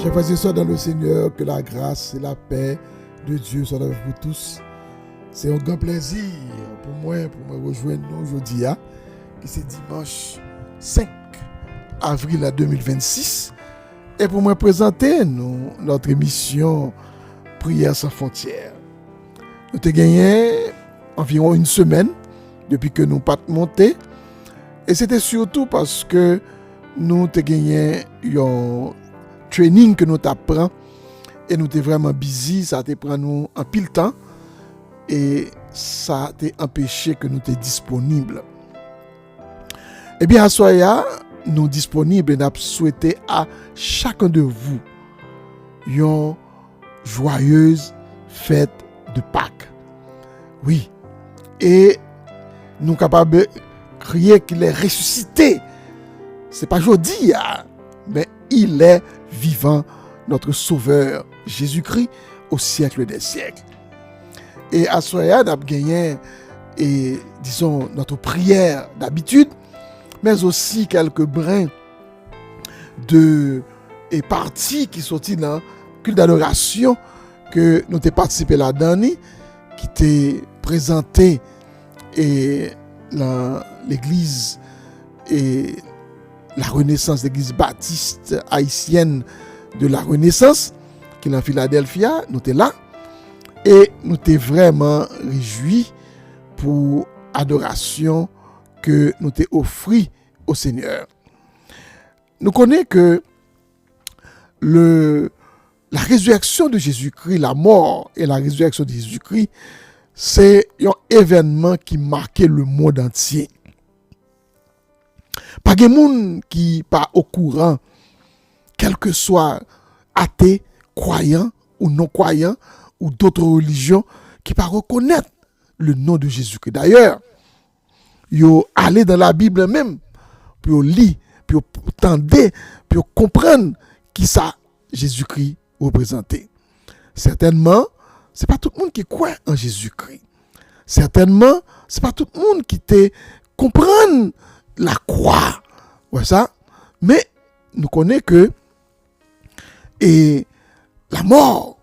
Chers frères et sœurs dans le Seigneur, que la grâce et la paix de Dieu soient avec vous tous. C'est un grand plaisir pour moi rejoindre nous aujourd'hui, qui c'est dimanche 5 avril 2026, et pour moi présenter notre émission Prière sans frontières. Nous avons gagné environ une semaine depuis que nous pas monté, et c'était surtout parce que nous avons gagné un training que nous apprenons et nous étions vraiment busy, ça a pris nous un pile temps et ça a empêché que nous étions disponibles. Eh bien, à Soya, nous disponibles et nous souhaitons à chacun de vous une joyeuse fête de Pâques. Oui, et nous sommes capables de crier qu'il est ressuscité. Ce n'est pas aujourd'hui, mais il est vivant, notre Sauveur Jésus-Christ au siècle des siècles. Et à Soya, nous avons gagné, disons, notre prière d'habitude, mais aussi quelques brins de parties qui sont dans le culte d'adoration que nous avons participé là-dedans, qui étaient présentés dans l'église et la Renaissance, l'église baptiste haïtienne de la Renaissance, qui est en Philadelphie, nous étions là, et nous étions vraiment réjouis pour l'adoration que nous t'ai offert au Seigneur. Nous connaissons que la résurrection de Jésus-Christ, la mort et la résurrection de Jésus-Christ, c'est un événement qui marquait le monde entier. Pas de monde qui pas au courant, quel que soit athée, croyant ou non croyant ou d'autres religions, qui pas reconnaître le nom de Jésus-Christ. D'ailleurs, yo aller dans la Bible même pour lire, pour entendre, pour comprendre qui ça Jésus-Christ représentait. Certainement, c'est pas tout le monde qui croit en Jésus-Christ. Certainement, c'est pas tout le monde qui te comprend la croix. Ouais ça, mais nous connaissons que la mort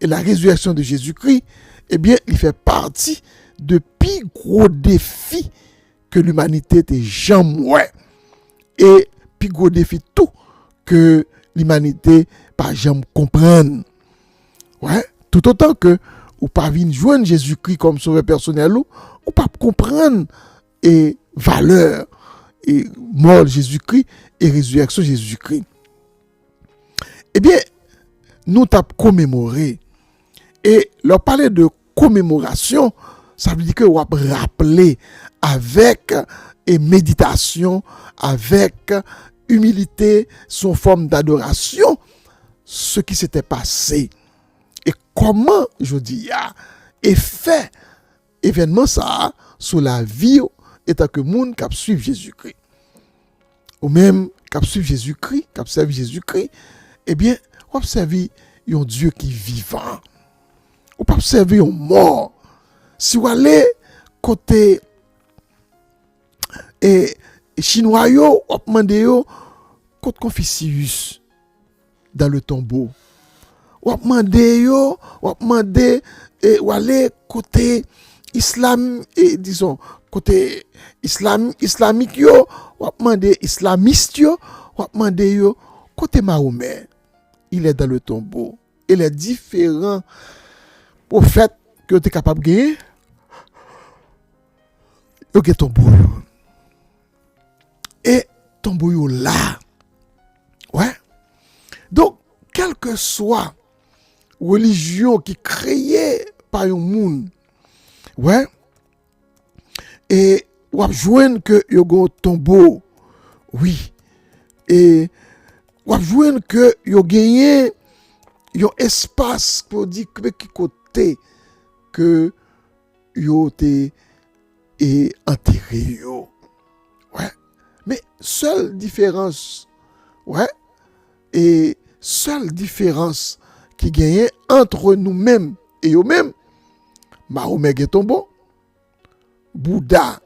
et la résurrection de Jésus-Christ, eh bien, il fait partie de plus gros défis que l'humanité t'ait jamais. Et plus gros défi tout que l'humanité pas jamais comprendre. Ouais, tout autant que ou pas venir joindre Jésus-Christ comme sauveur personnel ou pas comprendre et valeur et mort Jésus-Christ et résurrection Jésus-Christ. Eh bien, nous t'avons commémoré. Et leur parler de commémoration, ça veut dire que on va rappeler avec méditation, avec humilité, sous forme d'adoration, ce qui s'était passé. Et comment, je dis, est fait événement ça sur la vie et tant que monde qui suit Jésus-Christ. Ou même qui suit Jésus-Christ, qui observe Jésus-Christ, eh bien, on observe un Dieu qui est vivant. On peut observer un mort. Si vous allez côté chinois, on demande côté Confucius dans le tombeau. On demande ou aller côté islam et disons côté islamique yo, on demande islamiste yo, on demande côté Mahomet. Il est dans le tombeau. Et les différents prophètes que tu es capable de gagner, il y a tombeau. Et tombeau là. Ouais. Donc, quelle que soit religion qui créée par un monde, ouais, et on joindre que il y a un tombeau, oui, et on joindre que il y a gagné un espace pour dire que qui côté que yo été enterré yo. Ouais, mais seule différence, ouais, et seule différence qui gagne entre nous-mêmes et eux-mêmes, Mahomet est tombeau, Bouddha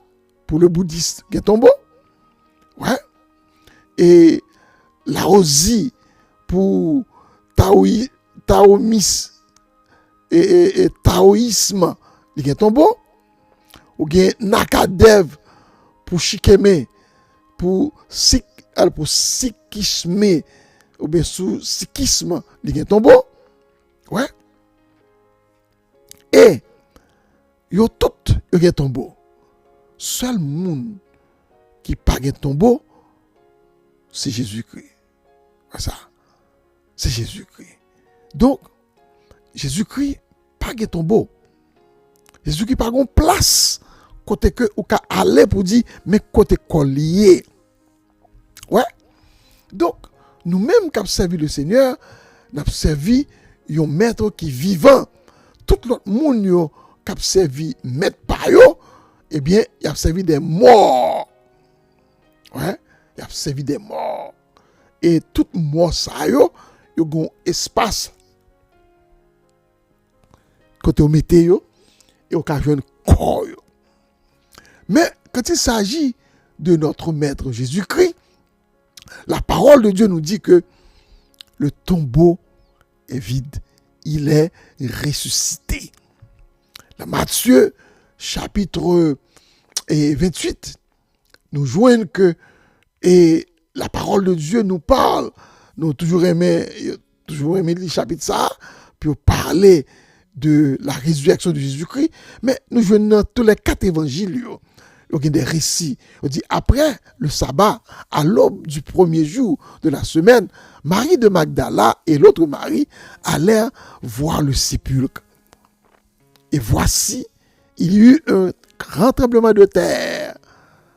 pour le bouddhiste est tombeau, ouais, et la Rosie pour et taoïsme, il y a un tombeau. Ou bien Nakadev pour Shikeme, pour sikhisme, ou bien sous sikhisme, il y a un tombeau. Ouais. Et, yo tout, il y a un tombeau. Seul monde qui pas un tombeau, c'est Jésus-Christ. C'est ça. C'est Jésus-Christ. Donc, Jésus-Christ pas un tombeau. Jésus-Christ pas une place côté que ou ka aller pour dire mais côté collier. Ouais. Donc, nous-mêmes qui avons servi le Seigneur, nous avons servi un maître qui est vivant. Tout l'autre monde qui a servi maître par yo, eh bien, il a servi des morts. Ouais, il a servi des morts. Et tout mort ça yo un espace côté au météo et au cas jeune corps. Mais quand il s'agit de notre maître Jésus-Christ, la parole de Dieu nous dit que le tombeau est vide, il est ressuscité. Dans Matthieu chapitre 28, nous joignons que et la parole de Dieu nous parle. Nous toujours aimé le chapitre ça, puis parler de la résurrection de Jésus-Christ, mais nous joignons dans tous les 4 évangiles. Il y a des récits. On dit après le sabbat, à l'aube du premier jour de la semaine, Marie de Magdala et l'autre Marie allèrent voir le sépulcre. Et voici, il y eut un grand tremblement de terre,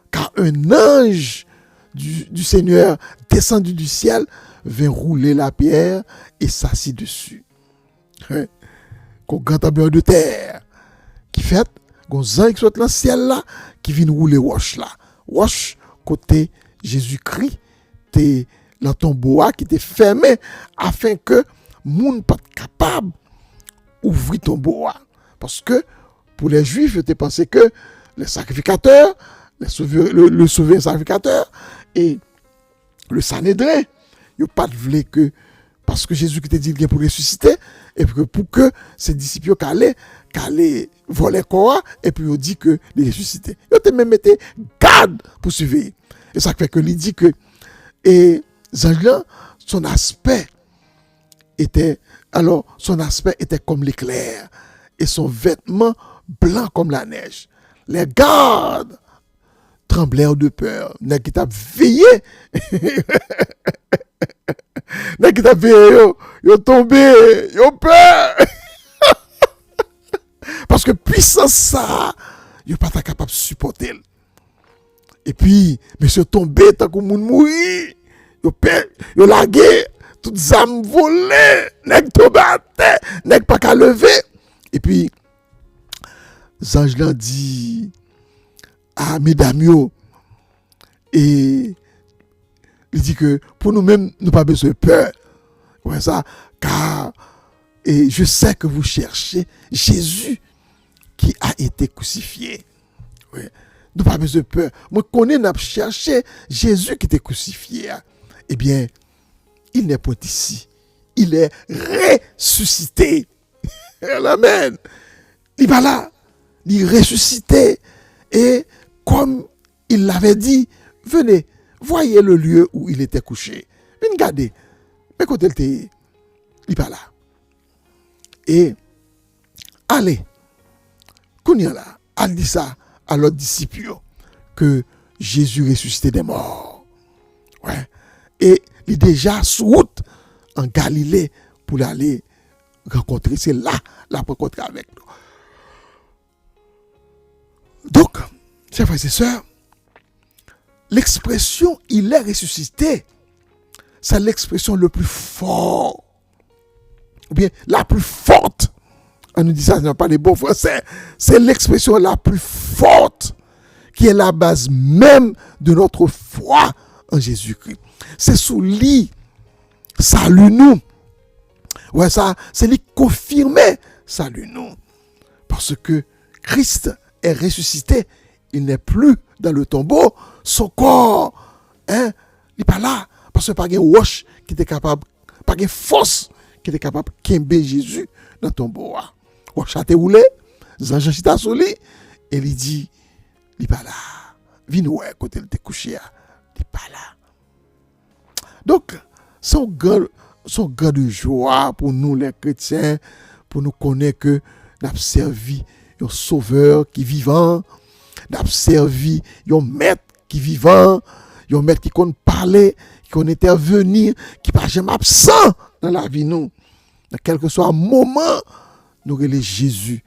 car un ange du Seigneur descendu du ciel vint rouler la pierre et s'assit dessus. Un grand tremblement de terre qui fait gon ange qui saute dans le ciel là qui vient rouler roche là. Roche côté Jésus-Christ t'es dans ton bois qui était fermé afin que moun pas capable ouvrir ton bois parce que pour les juifs ils pensaient que les sacrificateurs le souverain sacrificateur et le Sanhédrin ils pas voulu que parce que Jésus qui te dit qu'il pour ressusciter et pour que ses disciples qu'allaient voler corps et puis il dit que il ressuscité. Il te même mettait garde pour surveiller. Et ça fait que il dit que et Zangelan son aspect était comme l'éclair et son vêtement blanc comme la neige. Les gardes tremblèrent de peur. Nèg qui t'a veillé Nèg qui t'a veillé yo tombé, yo peur. Parce que puissance ça, yo pas capable de supporter. Et puis monsieur tombé tant que moun mouri, yo peur, yo lagué, toutes âmes volées, nèg tombé à terre, nèg pas qu'à lever. Et puis Zangelan dit à mesdames yo et il dit que pour nous-mêmes, nous pas besoin de peur. Ouais, ça, car et je sais que vous cherchez Jésus qui a été crucifié. Ouais. Nous pas besoin de peur. Moi, connais n'a cherché Jésus qui était crucifié. Eh bien, il n'est pas ici. Il est ressuscité. Amen. Il va là. Il est ressuscité. Et comme il l'avait dit, venez. Voyez le lieu où il était couché. Regardez. Mais quand il était, il pas là. Et, allez. Kounia là, elle dit ça à l'autre disciple que Jésus ressuscité des morts. Ouais. Et il est déjà sous route en Galilée pour aller rencontrer. C'est là, la rencontrer avec nous. Donc, chers frères et sœurs, l'expression « il est ressuscité », c'est l'expression le plus fort, ou bien la plus forte. On nous dit ça, ce n'est pas les bons français. C'est l'expression la plus forte qui est la base même de notre foi en Jésus-Christ. C'est sous lui, salut nous. Ouais, ça, c'est lui confirmer, salut nous. Parce que Christ est ressuscité, il n'est plus dans le tombeau, son corps, il n'est pas là. Parce que pas de roche qui était capable, pas de force qui était capable de kembe Jésus dans ton bois. Ou chate roulé, Jean chita sur lui, et il dit, il pas là. Vine ouais, côté il était couché, il pas là. Donc, son grand de joie pour nous les chrétiens, pour nous connaître que nous avons servi un sauveur qui est vivant, nous avons servi un maître qui est vivant, un maître qui compte parler, qui compte intervenir, qui n'est pas jamais absent dans la vie nous. Dans quel que soit le moment, nous relèvons Jésus,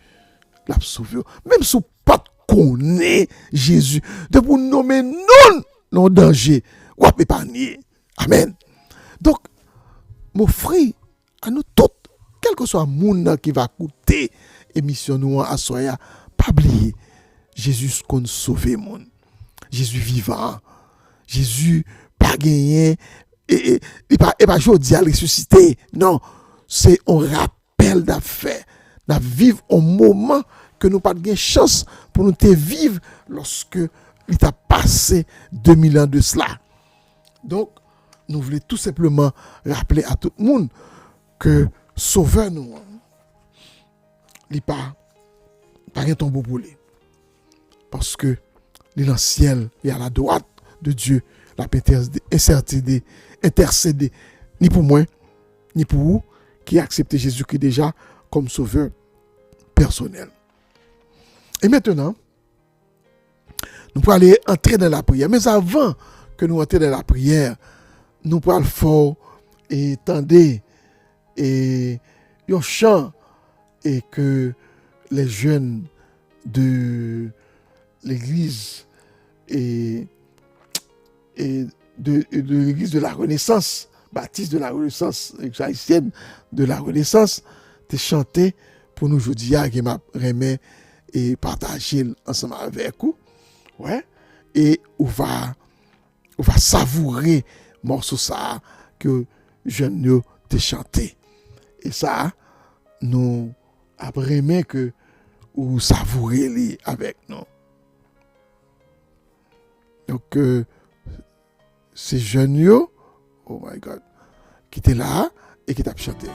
l'a sauvé. Même si vous pas connaît Jésus, de vous nommer non dans danger, ou à épargner. Amen. Donc, mon frère, à nous tous, quel que soit le monde qui va coûter émission nous à soya, pas oublier Jésus qu'on sauvé monde. Jésus vivant. Jésus pas gagné et pas jodi à ressusciter. Non, c'est un rappel d'affaires. Nous vivons un moment que nous pas de chance pour nous te vivre lorsque il t'a passé 2000 ans de cela. Donc, nous voulons tout simplement rappeler à tout le monde que Sauveur nous, il n'est pas un tombeau pour lui. Parce que il est dans le ciel et à la droite de Dieu, la intercéder, ni pour moi, ni pour vous, qui acceptez Jésus-Christ déjà comme sauveur personnel. Et maintenant, nous pouvons aller entrer dans la prière. Mais avant que nous entrions dans la prière, nous pouvons fort et tendre et un chant et que les jeunes de l'église et de l'église de la Renaissance, baptiste de la Renaissance, haïtienne de la Renaissance, te chanter pour nous aujourd'hui, qui m'a remis et partager ensemble avec vous. Ouais. Et on va savourer morceau ça que jeune te chanté. Et ça, nous apprenons que ou savourer avec nous. Donc, c'est jeune oh my God, qui était là et qui t'a chanté.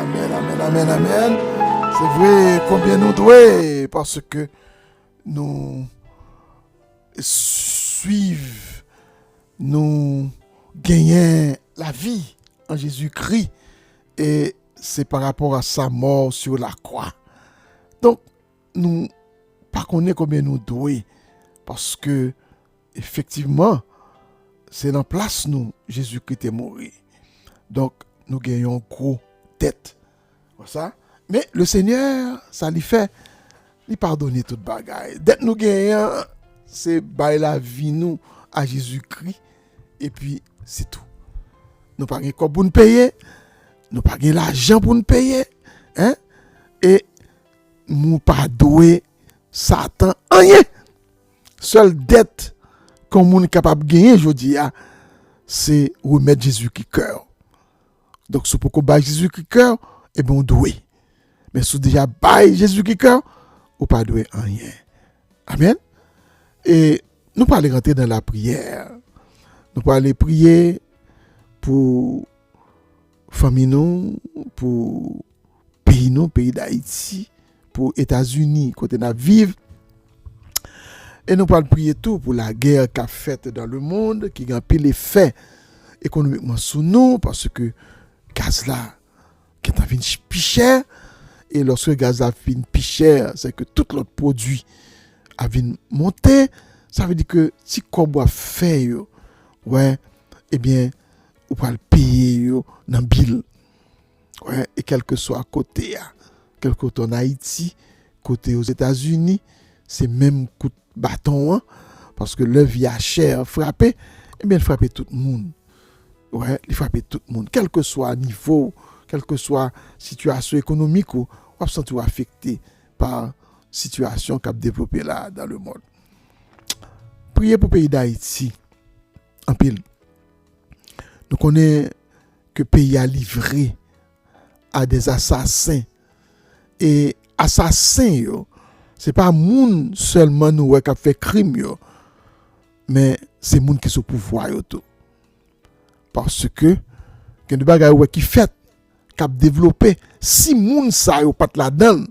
Amen, amen, amen, amen. C'est vrai combien nous doués parce que nous suivons, nous gagnons la vie en Jésus-Christ et c'est par rapport à sa mort sur la croix. Donc, nous pas connaître combien nous doués parce que effectivement, c'est dans place nous Jésus-Christ est mort. Donc, nous gagnons gros tête. Ça. Mais le Seigneur, ça lui fait, lui pardonner toute bagaille. Dès que nous gagnons, c'est bailler la vie nous à Jésus-Christ. Et puis, c'est tout. Nous pas quoi pour nous payer. Nous pas l'argent pour nous payer. Hein? Et nous pas doué Satan rien. Seule dette qu'on est capable de gagner, je dis, c'est remettre Jésus-Christ cœur. Donc, si vous avez Jésus-Christ cœur, eh bien, on doit. Mais si vous déjà bail Jésus-Christ cœur, vous pas doué rien. Amen. Et nous pas aller rentrer dans la prière. Nous pas aller prier pour famille nous, pour pays nous, pays d'Haïti, pour États-Unis, côté nous vivre. Et nous pas prier tout pour la guerre qu'a faite dans le monde, qui a pile effet économiquement sur nous, parce que gaz là, qui est devenu plus cher, et lorsque le gaz a devenu plus cher, c'est que tout l'autre produit a venu monter. Ça veut dire que si qu'on doit faire, ouais, eh bien, on va le payer dans le bill. Ouais, et quel que soit côté, quel côté en Haïti, côté aux États-Unis, c'est même coup de bâton, hein, parce que le vie a cher frappé, eh bien, il frappe tout le monde. Ouais, il frappe tout le monde, quel que soit niveau, quelle que soit situation économique, ou on se sent affecté par situation qu'a développé là dans le monde. Priez pour le pays d'Haïti, en pile. Nous connaissons que le pays a livré à des assassins. Et assassins, ce n'est pas moun seulement nous qui a fait crime, mais c'est moun qui sont au pouvoir. Parce que, il y a des bagages qui fait, qui a développé, si moun sa yo pas là-dedans,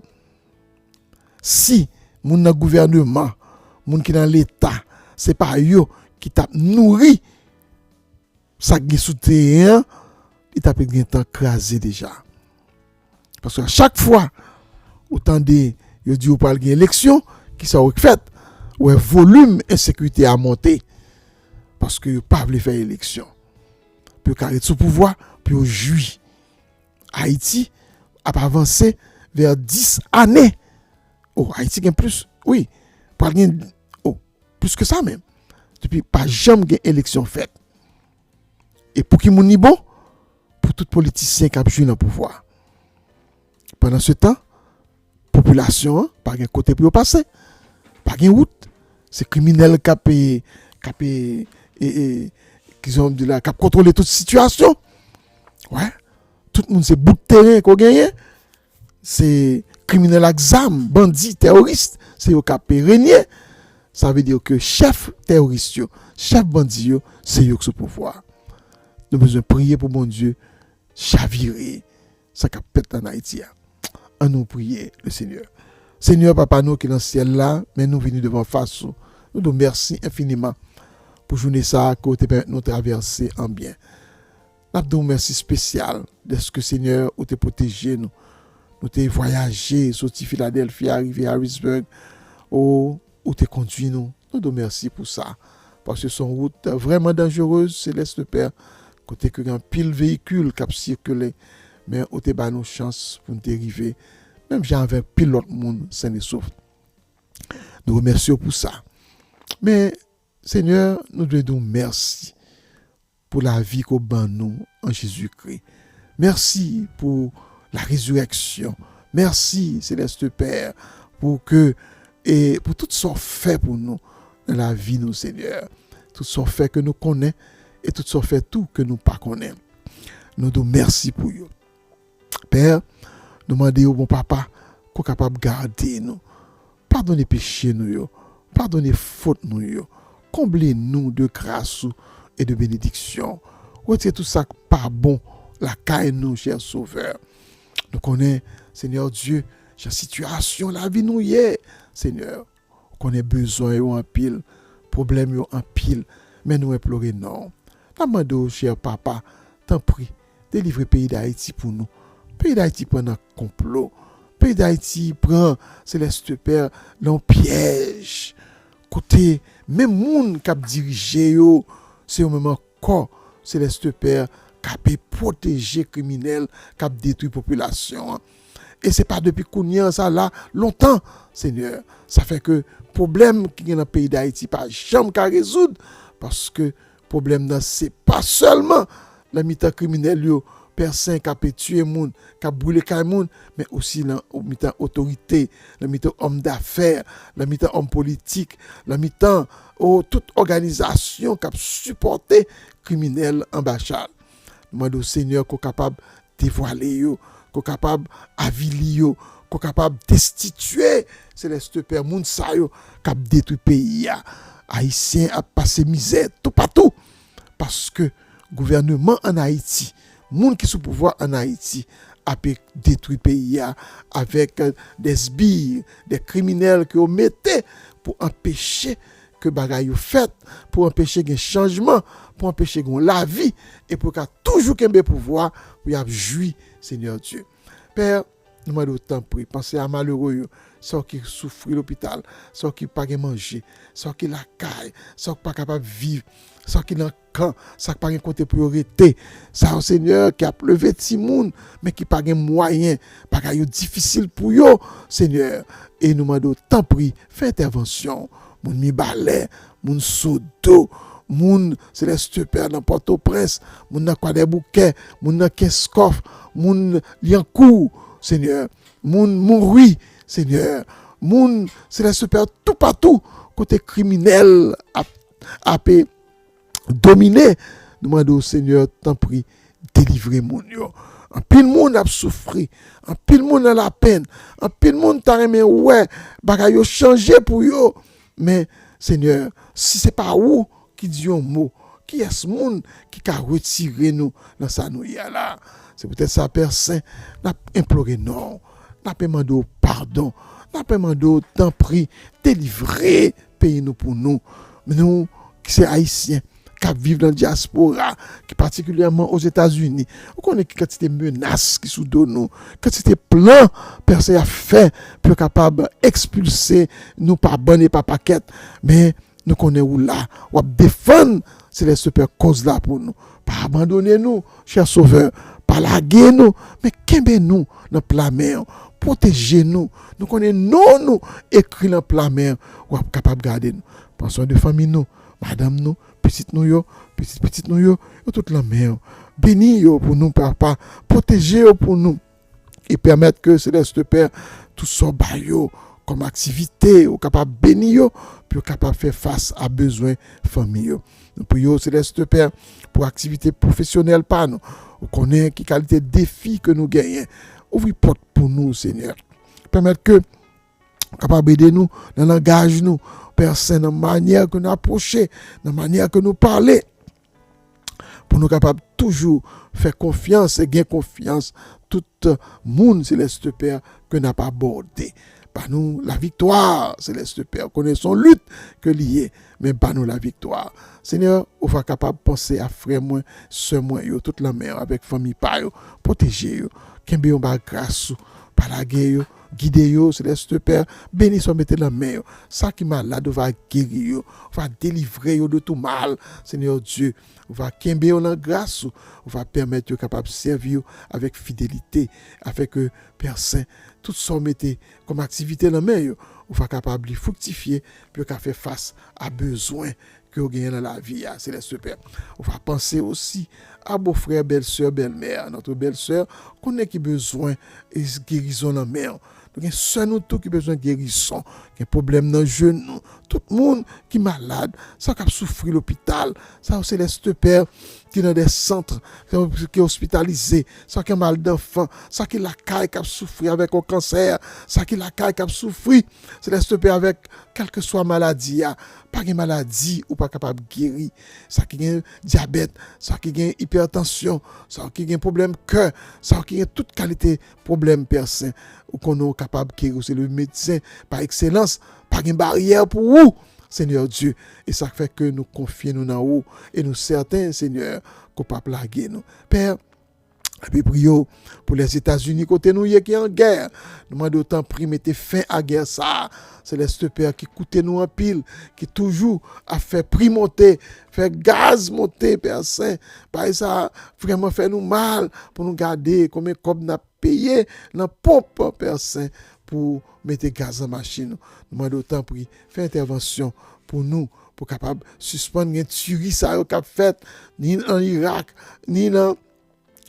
si moun dans le gouvernement, moun qui dans l'État, c'est pas yo qui t'a nourri, ça qui sous terrain, il t'a pris un temps crasé déjà. Parce que chaque fois, autant de yo dit ou pas une élection, qui ça fait, ouais volume insécurité a monté. Parce que yo pas voulu faire élection. Puis carré sous pouvoir, puis au juillet. Haïti a avancé vers 10 années. Oh, Haïti gagne plus. Oui, pas plus que ça même. Depuis pas jamais gagne élection faite. Et pour qui moun ni bon, pour tout politicien qui a joué dans le pouvoir. Pendant ce temps, population, pas un côté pour passer, pas une route. C'est criminel qui ont de la cap contrôler toute situation. Ouais. Tout le monde c'est bout de terrain qu'on gagne. C'est criminel exam, bandit, terroriste, c'est au cap régner. Ça veut dire que chef terroriste, chef bandit, c'est eux qui sont pouvoir. Nous avons besoin de prier pour mon Dieu, chavirer ça qui pète en Haïti. En nous prier le Seigneur. Seigneur, Papa, nous qui est dans le ciel là, mais nous venons devant face. Nous te remercions infiniment pour journée ça, que tu permets nous traverser en bien. Nous te merci spécial de ce que Seigneur, ou te protégé nous. Nous te voyagé, sorti Philadelphie, arrivé à Harrisburg, ou te conduit nous. Nous te merci pour ça. Parce que son route vraiment dangereuse, Céleste Père, côté que un pile véhicule qui a circulé, mais où te ba nous chance pour nous arriver. Même j'avais pile l'autre monde, sain et sauf. Nous remercions pour ça. Mais, Seigneur, nous devons merci pour la vie qu'on ban nous en Jésus-Christ. Merci pour la résurrection. Merci, Céleste Père, pour tout ce qu'on fait pour nous dans la vie, nous, Seigneur. Tout ce qu'on fait que nous connaissons et tout ce qu'on fait tout que nous pas connaissons. Nous devons merci pour vous. Père, nous demandons au bon papa qu'on est capable de garder nous. Pardonnez péché nous, pardonnez faute nous, comblez-nous de grâce et de bénédiction. Retirez tout ça pas bon, la caille nous, cher Sauveur. Nous connaissons, Seigneur Dieu, la situation, la vie nous y est, Seigneur. Nous connaissons besoin en pile, problème en pile, mais nous implorons non. Nous demandons, cher papa, t'en prie, délivre le pays d'Haïti pour nous. Le pays d'Haïti prend un complot. Le pays d'Haïti prend, Céleste Père, l'en piège. Côté, même moun qui a dirigé, c'est au même corps, Céleste Père, qui a protégé les criminels, qui a détruit la population. Et ce n'est pas depuis qu'on y a ça là, longtemps, Seigneur. Ça fait que le problème qui est dans le pays d'Haïti, pas jamais qu'à résoudre. Parce que le problème, ce n'est pas seulement la mi-temps criminelle, personne qui a tué les gens, qui a brûlé les gens, mais aussi la mi-temps autorité, la mi-temps homme d'affaires, la mi-temps homme politique, la mi-temps toute organisation qui a supporté les criminels en Bachal. Nous demandons au Seigneur qu'on est capable de dévoiler, qu'on est capable d'aviler, qu'on est capable de destituer Céleste Père, moun sa yo, qui a détruit le pays. Haïtien a passé misère tout partout. Parce que le gouvernement en Haïti, moun qui sous pouvoir en Haïti, a détruit le pays avec des sbires, des criminels que vous mettez pour empêcher que bagay yo fait, pour empêcher un changement, pour empêcher la vie, et pour qu'il toujours qu'un pouvoir pour y jouir, Seigneur Dieu. Père, nous demandons autant pour penser à malheureux, ceux qui souffrent à l'hôpital, ceux qui ne peuvent pas manger, ceux qui la caille, ceux qui ne sont pas capables de vivre, ceux qui dans le camp, ceux qui n'ont pas de priorité, ça, Seigneur, qui a levé de monde, mais qui n'ont pas de moyens, bagay difficile pour eux, Seigneur. Et nous demandons autant pour faire intervention. Moun mi balai, moun sodo, moun Céleste Père dans Port-au-Prince, moun nan Kwa des Bouquets, moun nan Keskof, moun Liancourt, Seigneur, moun Mouri, Seigneur, moun Céleste Père tout partout, côté criminel a dominé. Nous demandons au Seigneur, t'en prie, délivrer moun yo. En pile monde a souffert, en pile monde a la peine, en pile monde t'a remen ouais, bagay yo changé pour yo. Mais, Seigneur, si ce n'est pas vous qui dit un mot, qui est ce monde qui a retiré nous dans sa nouille là? C'est peut-être ça, Père Saint, n'a imploré non, n'a demandé pardon, n'a demandé tant pris, délivrer, payer nous pour nous. Mais nous, qui sommes haïtiens, qui vivent dans la diaspora, qui particulièrement aux États-Unis, on connaît quand c'était menace qui sous nous, quand c'était plan, personne a fait pour capable expulser nous par bonne et par paquet, mais nous connaissons où là, on défendre c'est les super causes là pour nous, pas abandonner nous, cher Sauveur, pas laguer nous, mais qu'aimer nous dans la mer, protéger nous, nous connaissons nous écrit dans la mer, on est capable de garder nous, pensons de famille nous, madame nous, petite nous yo, petite nous yo, toute la mer. Bénis yo pour nous, papa. Protégez yo pour nous. Et permettre que Céleste Père, tout ça bayo comme activité, ou capable de bénir yo, puis capable de faire face à besoins famille. Nous prions Céleste Père pour activité professionnelle par nous. On connaît qui qualité de défi que nous gagnons. Ouvre porte pour nous, Seigneur. Permettre que capable d'aider nous dans le langage nous. Père Saint, dans la manière que nous approchons, dans la manière que nous parlons, pour nous capables toujours faire confiance et gagner confiance, tout le monde, Céleste Père, que nous n'avons pas abordé. Par nous, la victoire, Céleste Père, connaissons lutte que liée, mais par nous, la victoire. Seigneur, on va capable de penser à frère moi, soeur moi, toute la mère, avec famille, par protéger, qu'il y ait grâce, par la guerre, guidez yo, Céleste Père, bénis soit mettez la main. Ça qui malade va guérir, va délivrer de tout mal, Seigneur Dieu. Va kembe yo dans grâce, va permettre yo capable servir avec fidélité, avec Père Saint, tout ça mettez comme activité la main, va capable de fructifier, puis faire face à besoin que vous gagnez dans la vie, Céleste Père. On va penser aussi à beau frère, belle-sœur, belle-mère, notre belle-sœur, qu'on a qui besoin de guérison dans la mère. Donc, c'est nous tout qui besoin de guérison, qui a problème dans le genou, tout le monde qui est malade, ça qui a souffert l'hôpital, ça c'est Céleste Père qui est dans des centres, qui est hospitalisé, ça qui a mal d'enfant, ça qui est la caille qui a souffert avec un cancer, ça qui est la caille qui a souffert, Céleste Père avec quelle que soit maladie, pas de maladie ou pas capable de guérir, ça qui a diabète, ça qui a hypertension, ça qui a problème cœur, ça qui a toute qualité problème Père Saint, ou qu'on est capable de guérir, c'est le médecin par excellence, pas de barrière pour vous. Seigneur Dieu, et ça fait que nous confions nous dans haut et nous certains, Seigneur, qu'on ne pas plaguer nous. Père, et puis prions pour les États-Unis côté nous qui est en guerre. Nous demandons autant prix mettez fin à guerre ça. Céleste Père qui coûte nous en pile, qui toujours a fait prix monter, fait gaz monter, Père Saint. Par ça vraiment fait nous mal pour nous garder combien comme n'a payé dans pompe, Père Saint, pour mettre gaz en machine. Nous demandons autant prix, fait intervention pour nous, pour capable suspendre une tuerie ça qu'a fait ni en Irak, ni dans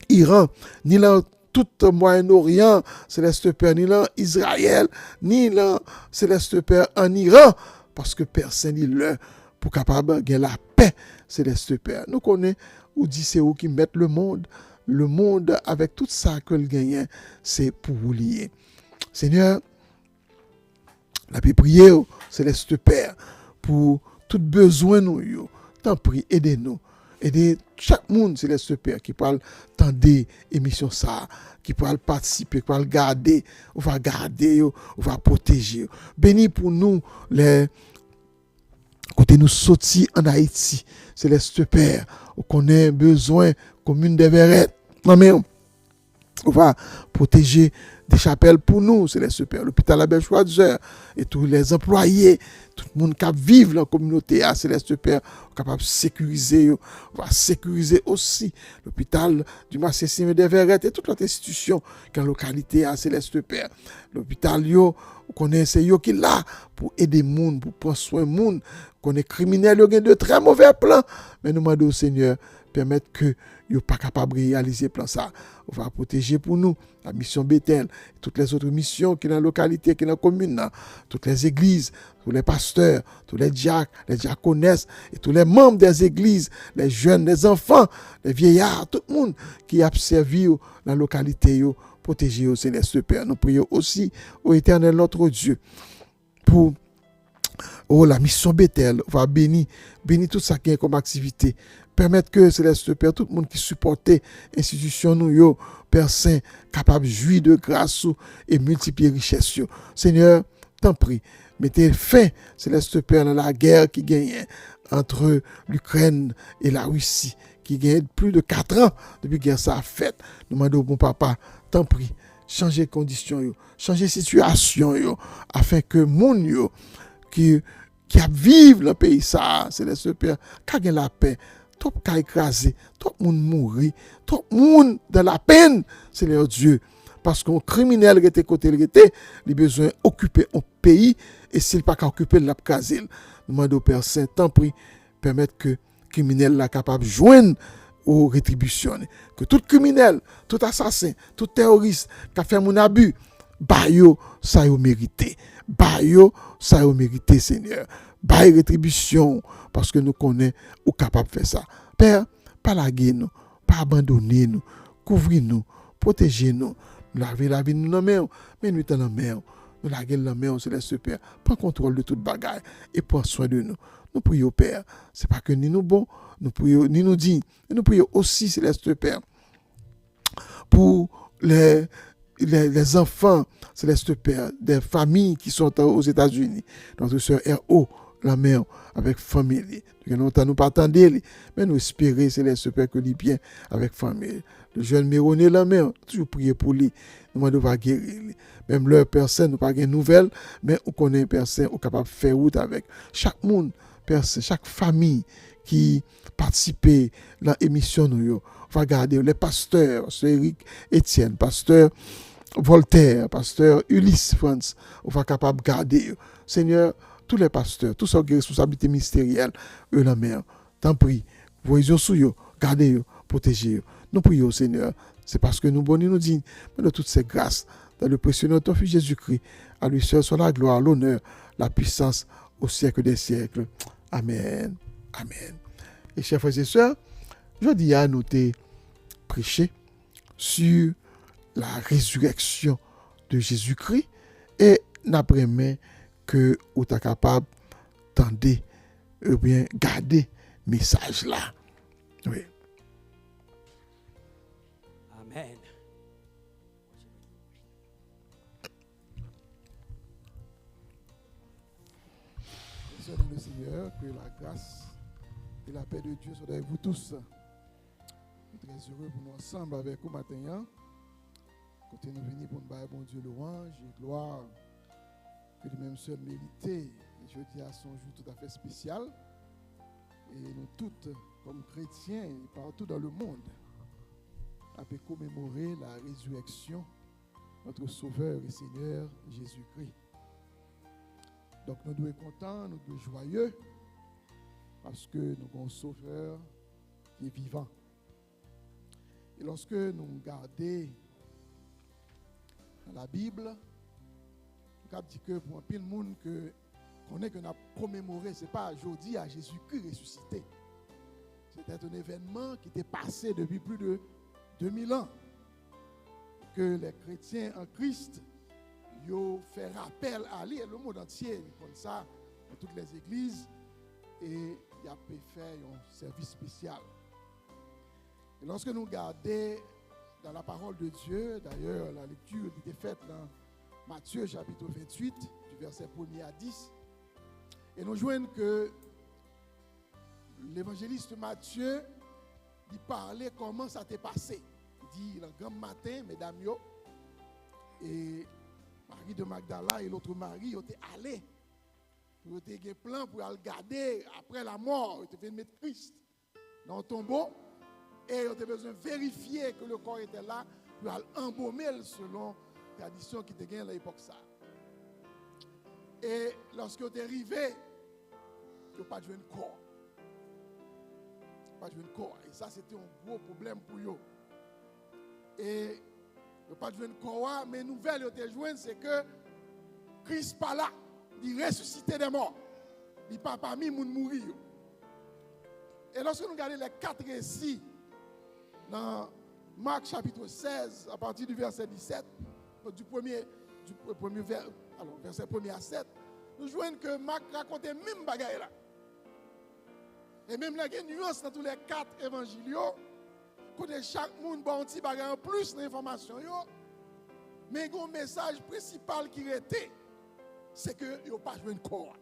Iran, ni dans tout le Moyen-Orient, Céleste Père, ni dans Israël, ni dans Céleste Père en Iran, parce que personne n'est là pour capable de la paix, Céleste Père. Nous connaissons, ou dit c'est où qui mettent le monde avec tout ça que le gagne, c'est pour vous lier. Seigneur, la paix prier, Céleste Père, pour tout besoin nous, t'en prie, aidez-nous. Aider chaque monde, Céleste Père, qui parle tant des émissions ça, qui parle participer, qui parle garder, on va garder, on va protéger. Bénis pour nous les côté nous sortis en Haïti, Céleste Père, qu'on ait besoin commune des Verrettes. Amen. On va protéger des chapelles pour nous, Céleste Père, l'hôpital Abel Schweitzer et tous les employés, tout le monde qui vit dans la communauté, Céleste Père, capable de sécuriser, on va sécuriser aussi l'hôpital du Massé-Simé des Verrettes et toute l'autre institution qui est en localité, Céleste Père. L'hôpital, on connaît c'est yo qui là pour aider les gens, pour prendre soin des gens, qu'on est criminel, il y a de très mauvais plans, mais nous demandons au Seigneur, permettre que yo pas capable de réaliser plan ça. On va protéger pour nous la mission Bethel, toutes les autres missions qui sont dans la localité, qui sont dans la commune, toutes les églises, tous les pasteurs, tous les diacres, les diaconesses et tous les membres des églises, les jeunes, les enfants, les vieillards, tout le monde qui a servi dans la localité, protéger au Céleste Père. Nous prions aussi au Éternel notre Dieu pour la mission Bethel. On va bénir tout ça qui est comme activité. Permettre que Céleste Père, tout le monde qui supportait l'institution, nous, Père Saint, capable de jouir de grâce et multiplier richesse. Seigneur, t'en prie, mettez fin, Céleste Père, dans la guerre qui gagne entre l'Ukraine et la Russie, qui gagne plus de 4 ans depuis que la guerre ça a fait. Nous demandons au bon papa, t'en prie, changer les conditions, changer la situation, afin que mon qui a vivre dans le pays, ça, Céleste Père, qu'il y ait la paix. Tout le monde écrasé, tout le monde mourir, tout le monde dans la peine, c'est leur Dieu. Parce qu'un criminel qui était côté, il a besoin d'occuper un pays, et s'il n'a pas occupé, il a crasé. Nous demandons au Père Saint, tant pis, permettre que le criminel soit capable de joindre aux rétributions. Que tout criminel, tout assassin, tout terroriste qui a fait mon abus, bayo, ça a mérité. Bayo, ça a mérité, Seigneur. Bail rétribution, parce que nous connaissons ou capable de faire ça. Père, pas laguer nous, pas abandonner nous, couvrir nous, protéger nous, laver la vie nous dans la main, mais nous dans la main, nous laguer la main, Céleste Père, prends contrôle de toute bagaille et prends soin de nous. Nous prions, Père, c'est pas que ni nous bon, nous prions, ni nous dignes, mais nous prions aussi, Céleste Père, pour les enfants, Céleste Père, des familles qui sont aux États-Unis, notre sœur R.O., la mère avec famille. Nous pas attendre, mais nous espérons, Céleste Père, que lui bien avec famille. Le jeune Méroné, la mère, toujours prier pour lui. Nous devons pas guérir. Même leur personne, nous pas de nouvelles, mais on connaît personne, on est capable de faire route avec chaque monde, personne, chaque famille qui participe dans l'émission. On va garder les pasteurs, pasteur Eric Etienne, pasteur Voltaire, pasteur Ulysse France, on va capable de garder. Seigneur, tous les pasteurs, tous ceux qui ont responsabilité ministérielle, eux la mère, t'en prie, voyez sous eux, gardez-eux, protégez-eux. Nous prions, Seigneur, c'est parce que nous bonnes nous disons, mais de toutes ces grâces, dans le précieux nom de ton Fils Jésus-Christ. À lui seul soit la gloire, l'honneur, la puissance au siècle des siècles. Amen. Amen. Et chers frères et sœurs, je dis à nous de prêcher sur la résurrection de Jésus-Christ et n'après que vous êtes capable d'entendre ou bien garder message là. Oui. Amen. Sœurs dans le Seigneur, que la grâce et la paix de Dieu soient avec vous tous. Je suis très heureux pour nous ensemble avec vous matin. Côté nous venir pour nous faire bon Dieu louange et gloire que lui même seul mérité. Et je dis à son jour tout à fait spécial. Et nous toutes, comme chrétiens, partout dans le monde, avons commémoré la résurrection de notre Sauveur et Seigneur Jésus-Christ. Donc nous devons être contents, nous devons être joyeux, parce que nous avons un Sauveur qui est vivant. Et lorsque nous regardons dans la Bible, nous avons dit que pour un peu de monde qu'on est que nous avons commémoré, ce n'est pas aujourd'hui à Jésus-Christ ressuscité. C'était un événement qui était passé depuis plus de 2000 ans. Que les chrétiens en Christ ont fait rappel à lui, et le monde entier, comme ça, dans toutes les églises, et il a fait un service spécial. Et lorsque nous regardons dans la parole de Dieu, d'ailleurs, la lecture qui était faite dans Matthieu chapitre 28, du verset 1er à 10, et nous joignons que l'évangéliste Matthieu, il parlait comment ça t'est passé. Il dit, le grand matin, mesdames, et Marie de Magdala et l'autre Marie, ils étaient allés. Ils étaient plan pour aller garder après la mort. Ils étaient mettre Christ dans le tombeau. Et ils avaient besoin de vérifier que le corps était là pour aller embaumer selon la tradition qui était gagnée à l'époque. Et lorsqu'ils étaient arrivés, ils n'ont pas joué un corps. Pas joué un corps. Et ça, c'était un gros problème pour eux. Et il n'y a pas de corps, mais la nouvelle qui est c'est que Christ pas là, il ressuscité des morts. Il n'est pas parmi les gens mourir. Et lorsque nous regardons les 4 récits dans Marc chapitre 16, à partir du verset 17, verset 1er à 7, nous voyons que Marc racontait même bagaille là. Et même là, il y a une nuance dans tous les 4 évangiles. Côté chaque monde bon petit bagage en plus d'informations mais le message principal qui était c'est que il pas joué une corps.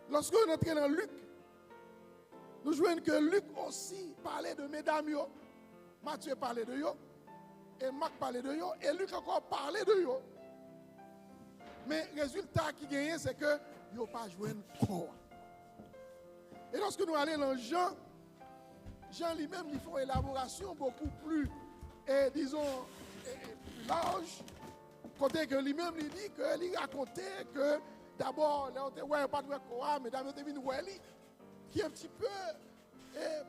Lorsque nous entrons dans Luc, nous voyons que Luc aussi parlait de mesdames Matthieu parlait de yo et Marc parlait de yo et Luc encore parlait de yo. Mais le résultat qui gagne c'est que il pas joué une corps. Et lorsque nous allons dans Jean lui-même, il fait une élaboration beaucoup plus, plus large. Côté que lui-même, il dit qu'il racontait que d'abord, là, on ne pas de quoi, mais d'abord, on a qui est un petit peu,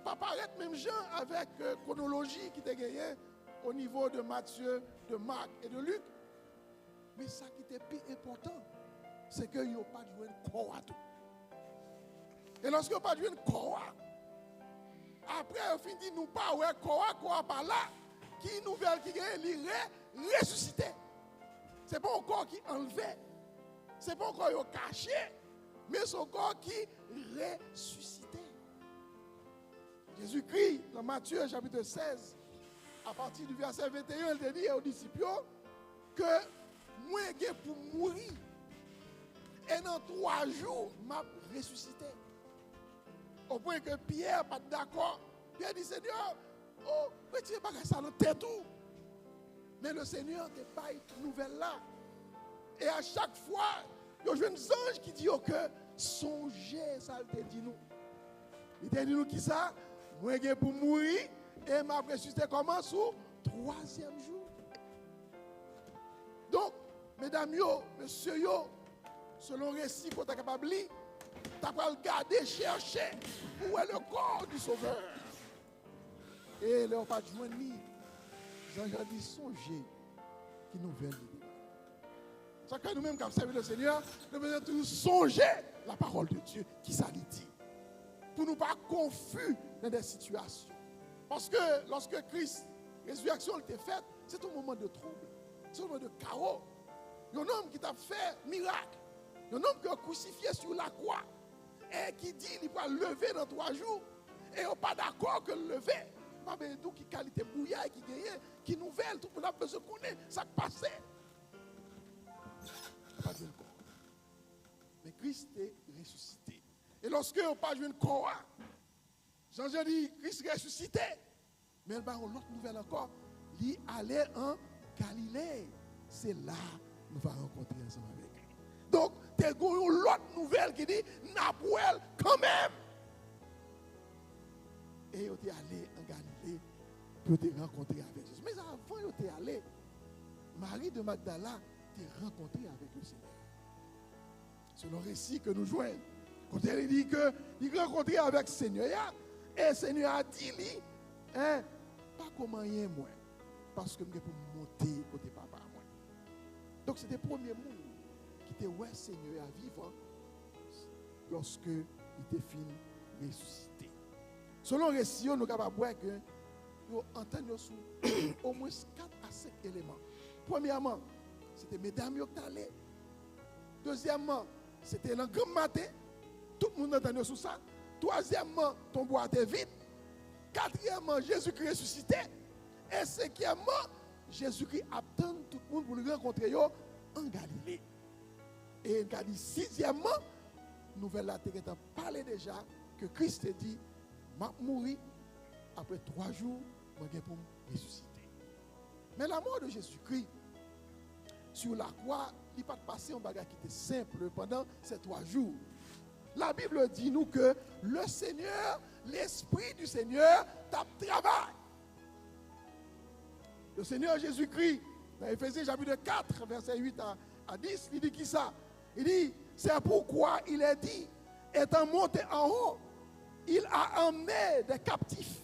pas paraître même Jean avec chronologie qui était gagnée au niveau de Matthieu, de Marc et de Luc. Mais ça qui était plus important, c'est qu'il n'y a pas joué une corps à tout. Et lorsqu'il n'y a pas joué une corps, après, on finit nous pas ouais quoi par là, qui nouvelle qui est ressuscité. C'est pas un corps qui enlevé, c'est pas un corps caché, mais c'est un corps qui ressuscité. Jésus-Christ, dans Matthieu chapitre 16, à partir du verset 21, il dit aux disciples que moi j'ai pour mourir et dans 3 jours, m'a ressuscité. Au point que Pierre n'est pas d'accord. Pierre dit, Seigneur, tu n'es pas ça dans tête. Mais le Seigneur n'est pas une nouvelle là. Et à chaque fois, il y a un jeune ange qui dit que songez, ça te dit nous. Il te dit nous qui ça? Moi, je pour mourir et m'a ressuscité comment sur 3e jour. Donc, mesdames, messieurs, selon le récit qu'on est capable de lire, tu vas regarder, chercher où est le corps du Sauveur. Et là, on va joindre. Jean dit songer qui nous veut. Chacun nous-mêmes qui avons servi le Seigneur, nous devons toujours songer la parole de Dieu qui ça lui dit. Pour nous pas confus dans des situations. Parce que lorsque Christ, résurrection était faite, c'est un moment de trouble, c'est un moment de chaos. Il y a un homme qui t'a fait miracle. Il y a un homme qui a crucifié sur la croix et qui dit qu'il va lever dans 3 jours. Et il n'est pas d'accord que le lever. Pas de tout qui qualité bouillard, qui gagne, qui nouvelle, tout le monde a besoin de connaître ça qui passait. Mais Christ est ressuscité. Et lorsque on pas joué une croix, Jean-Jean dit Christ est ressuscité. Mais il va avoir l'autre nouvelle encore. Il allait en Galilée. C'est là que nous allons rencontrer ensemble avec lui. Donc, tu as une autre nouvelle qui dit Napouel quand même. Et il est allé en Galilée pour te rencontrer avec Jésus. Mais avant, il est allé. Marie de Magdala t'a rencontré avec le Seigneur. C'est le récit que nous jouons. Quand il dit qu'il rencontré avec le Seigneur, et le Seigneur a dit, hein, pas comment rien moi, parce que je peux monter côté papa moi. Donc c'était le premier monde qui était ouais Seigneur à vivre lorsque il était fini ressuscité. Selon le récit, nous sommes capables de voir que nous entendons sous au moins 4 à 5 éléments. Premièrement, c'était mesdames qui étaient allées. Deuxièmement, c'était le grand matin. Tout le monde entendait sous ça. Troisièmement, ton bois était vide. Quatrièmement, Jésus-Christ ressuscité. Et cinquièmement, Jésus-Christ attend tout le monde pour le rencontrer en Galilée. Et sixièmement, nouvelle la terre a parlé déjà que Christ a dit, m'a mouru après 3 jours, je vais pour me ressusciter. Mais la mort de Jésus-Christ sur la croix, il n'est pas passé en bagage qui était simple pendant ces 3 jours. La Bible dit nous que le Seigneur, l'Esprit du Seigneur, travaille. Le Seigneur Jésus-Christ, dans Éphésiens chapitre 4, verset 8 à 10, il dit qui ça? Il dit, c'est pourquoi il est dit, étant monté en haut, il a emmené des captifs.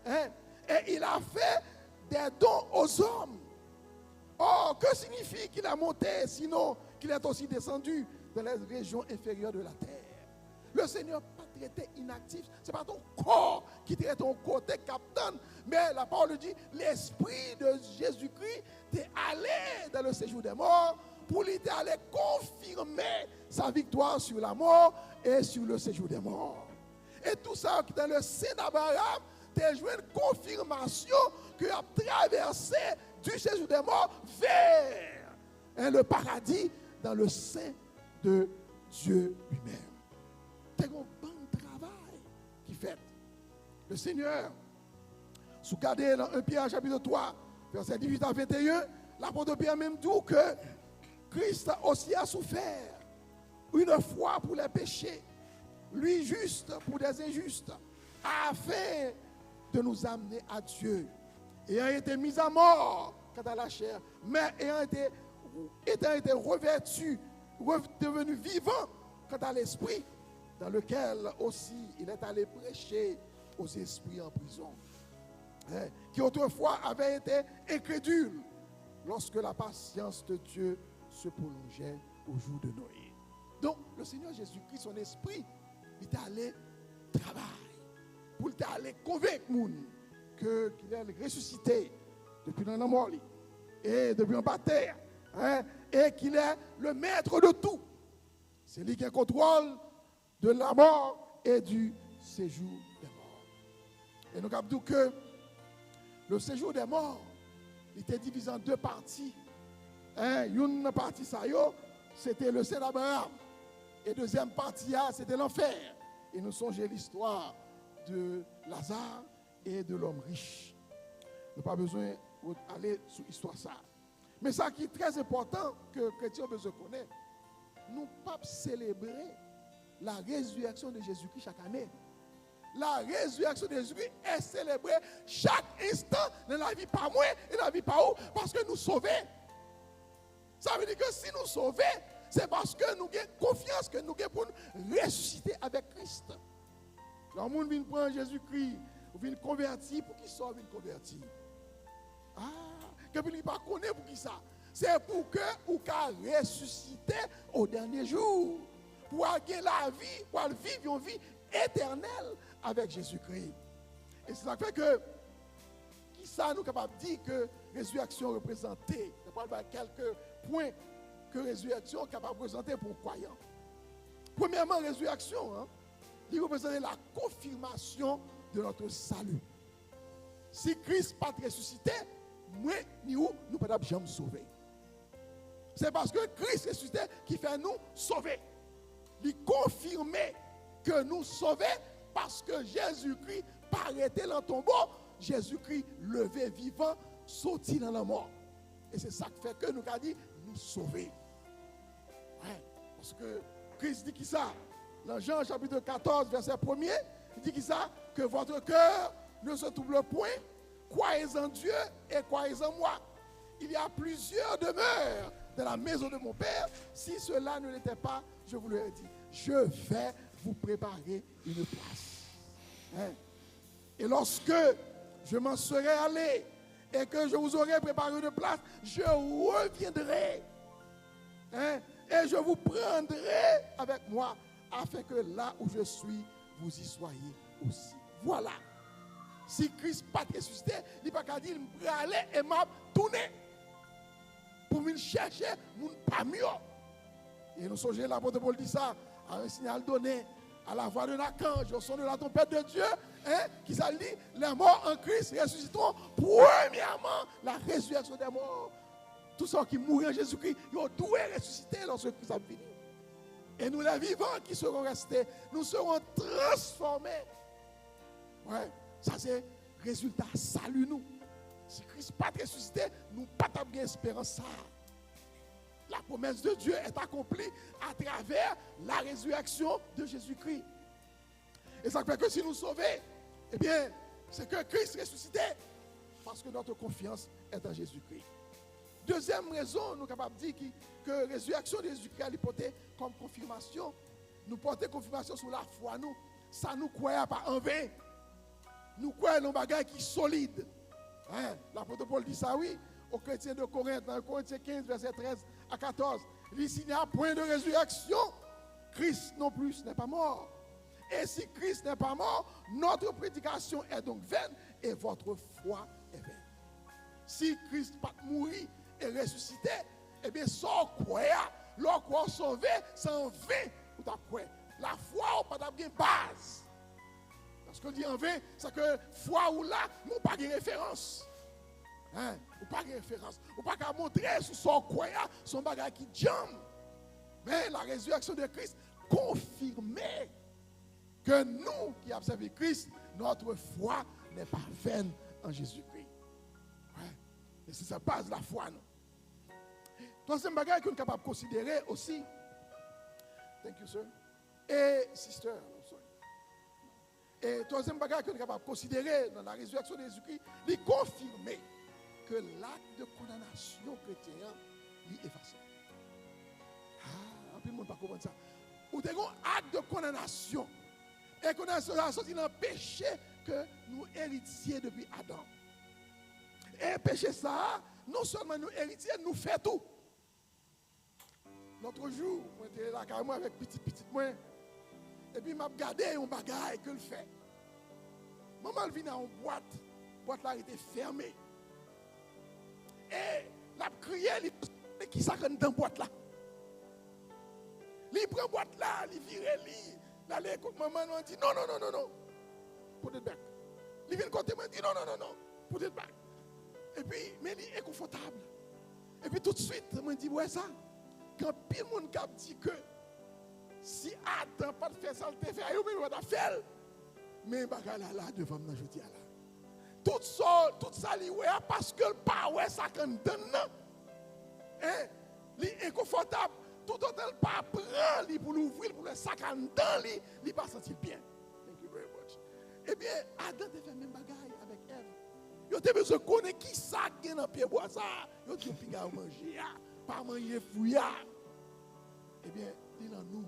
Hein? Et il a fait des dons aux hommes. Oh, que signifie qu'il a monté, sinon qu'il est aussi descendu dans les régions inférieures de la terre? Le Seigneur n'a pas traité inactif. Ce n'est pas ton corps qui traite ton côté captain. Mais la parole dit, l'Esprit de Jésus-Christ est allé dans le séjour des morts pour lui aller confirmer sa victoire sur la mort et sur le séjour des morts. Et tout ça dans le sein d'Abraham, tu as joué une confirmation qu'il a traversé du séjour des morts vers le paradis dans le sein de Dieu lui-même. C'est un bon travail qui fait. Le Seigneur, sous regardez dans 1 Pierre chapitre 3, verset 18 à 21, l'apôtre Pierre même dit que Christ aussi a souffert une fois pour les péchés, lui juste pour des injustes, afin de nous amener à Dieu. Ayant été mis à mort quant à la chair, mais ayant été revêtu, devenu vivant quant à l'esprit, dans lequel aussi il est allé prêcher aux esprits en prison, qui autrefois avaient été incrédules lorsque la patience de Dieu se prolongeait au jour de Noé. Donc, le Seigneur Jésus-Christ, son esprit, il est allé travailler, pour aller convaincre les gens qu'il est ressuscité depuis dans la mort et depuis en bataille, et qu'il est le maître de tout. C'est lui qui a contrôle de la mort et du séjour des morts. Et nous avons dit que le séjour des morts était divisé en 2 parties. Une partie, c'était le sein d'Abraham. Et deuxième partie, c'était l'enfer. Et nous songeons l'histoire de Lazare et de l'homme riche. Nous n'avons pas besoin d'aller sur l'histoire ça. Mais ça qui est très important que les chrétiens ont besoin de connaître, nous ne pouvons pas célébrer la résurrection de Jésus-Christ chaque année. La résurrection de Jésus-Christ est célébrée chaque instant dans la vie par moi et dans la vie par vous, parce que nous sauvons. Ça veut dire que si nous sauvons, c'est parce que nous avons confiance que nous avons pour nous ressusciter avec Christ. Le monde vient prendre Jésus-Christ, vient convertir pour qu'il sauve, vient convertir. Que puis il pas connaît pour qui ça. C'est pour que ou ka ressusciter au dernier jour. Pour avoir la vie, pour vivre une vie éternelle avec Jésus-Christ. Et c'est ça qui fait que qui ça nous capable de dire que résurrection représentée. Je parle de quelques points que résurrection est capable de représenter pour un croyant. Premièrement, résurrection, il représente la confirmation de notre salut. Si Christ n'est pas ressuscité, moi, nous ne pouvons pas jamais sauver. C'est parce que Christ ressuscité qui fait nous sauver. Il confirme que nous sauvons parce que Jésus-Christ pas arrêté dans le tombeau, Jésus-Christ levé vivant, sorti dans la mort. Et c'est ça qui fait que nous avons dit nous sauver. Ouais, parce que Christ dit qui ça? Dans Jean chapitre 14, verset 1er, il dit qui ça? Que votre cœur ne se trouble point, croyez en Dieu et croyez en moi. Il y a plusieurs demeures dans la maison de mon Père. Si cela ne l'était pas, je vous l'aurais dit. Je vais vous préparer une place. Hein? Et lorsque je m'en serai allé et que je vous aurai préparé une place, je reviendrai. Hein? Et je vous prendrai avec moi afin que là où je suis, vous y soyez aussi. Voilà. Si Christ n'est pas ressuscité, il n'est pas qu'à dire, il va aller et m'a tourné pour me chercher, mon pas mieux. Et nous sommes l'apôtre Paul dit ça, à un signal donné, à la voix de l'archange, au son de la trompette de Dieu, qui ça dit, les morts en Christ ressusciteront premièrement la résurrection des morts. Tous ceux qui mourent en Jésus-Christ, ils ont doué ressusciter lorsque Christ a fini. Et nous, les vivants qui seront restés, nous serons transformés. Ouais, ça c'est résultat, salut nous. Si Christ n'est pas ressuscité, nous n'avons pas d'espérance. La promesse de Dieu est accomplie à travers la résurrection de Jésus-Christ. Et ça fait que si nous sauvons, eh bien, c'est que Christ ressuscité, parce que notre confiance est en Jésus-Christ. Deuxième raison, nous sommes capables de dire que la résurrection de Jésus-Christ a porté comme confirmation. Nous portons confirmation sur la foi. Nous, ça nous croyons pas en vain. Nous croyons dans des bagages qui sont solides. Hein? L'apôtre Paul dit ça, oui, aux chrétiens de Corinthe, dans Corinthiens 15, verset 13 à 14. Il dit, s'il n'y a point de résurrection, Christ non plus n'est pas mort. Et si Christ n'est pas mort, notre prédication est donc vaine et votre foi est vaine. Si Christ n'est pas mort et ressuscité, eh bien, sans croire, leur croire sauvé, c'est en vain ou ta croire. La foi n'a pas de base. Parce qu'on dit en vain, c'est que foi ou là, nous pas de référence. Hein? Ou pas de référence. Ou pas qu'à montrer sur son croyant, son bagage qui jambe. Mais la résurrection de Christ confirmait que nous qui avons servi Christ, notre foi n'est pas vaine en Jésus-Christ. Ouais. Et c'est ça base de la foi. Non? Troisième bagage qu'on est capable de considérer aussi. Thank you, sir. Et sister, sorry. Et troisième bagage qu'on est capable de considérer dans la résurrection de Jésus-Christ, il confirmer que l'acte de condamnation chrétien est effacé. Ah, un peu de monde ne peut pas comprendre ça. Ou des acte de condamnation. Et condamnation a sorti dans le péché que nous héritions depuis Adam. Et péché ça, non seulement nous héritions, nous fait tout. L'autre jour, moi j'étais là carrément avec petit moi. Et puis m'a regardé un bagage que le fait. Maman vient en boîte. La boîte là était fermée. Et la crié, qui s'accroche dans la boîte là. Il prend la boîte là, il vire, il allait écouter maman, on dit non. Put it back. Il vient côté moi, dit non. Put it back. Et puis, mais il est confortable. Et puis tout de suite, moi dit ouais ça. Quand pile monde cap dit que si Adam pas faire ça, il fait, il va faire. Mais bagala là devant moi je dis là. Tout ça li ouais parce que le pas ouais ça quand dedans. Hein? Li inconfortable. Tout autant pas prend li pour l'ouvrir pour le sac en dedans li pas sentir bien. Thank you very much. Eh bien Adam te fait même bagaille avec Ève. Yo te besoin connaître qui ça qui dans pied bois ça. Yo dit piga manger pas manger fouilla. Eh bien, il en nous.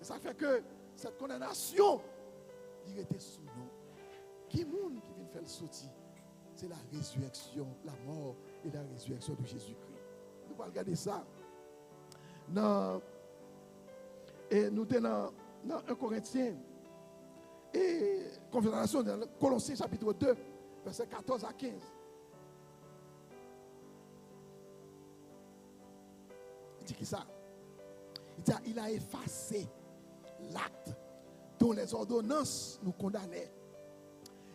Et ça fait que cette condamnation, il était sous nous. Qui monde qui vient faire le sortir? C'est la résurrection, la mort et la résurrection de Jésus-Christ. Nous allons regarder ça. Et nous sommes dans 1 Corinthiens et Confédération dans Colossiens chapitre 2, versets 14 à 15. Il dit qui ça? Il dit il a effacé l'acte dont les ordonnances nous condamnaient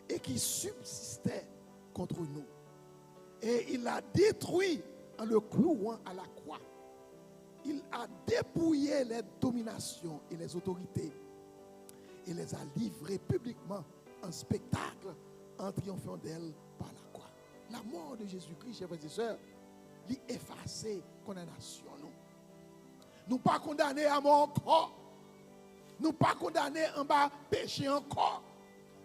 et qui subsistait contre nous. Et il l'a détruit en le clouant à la croix. Il a dépouillé les dominations et les autorités et les a livrées publiquement en spectacle en triomphant d'elles par la croix. La mort de Jésus-Christ, chers frères et sœurs, lui effacer condamnation. Nous pas condamnés à mort encore. Nous pas condamnés en bas péché encore.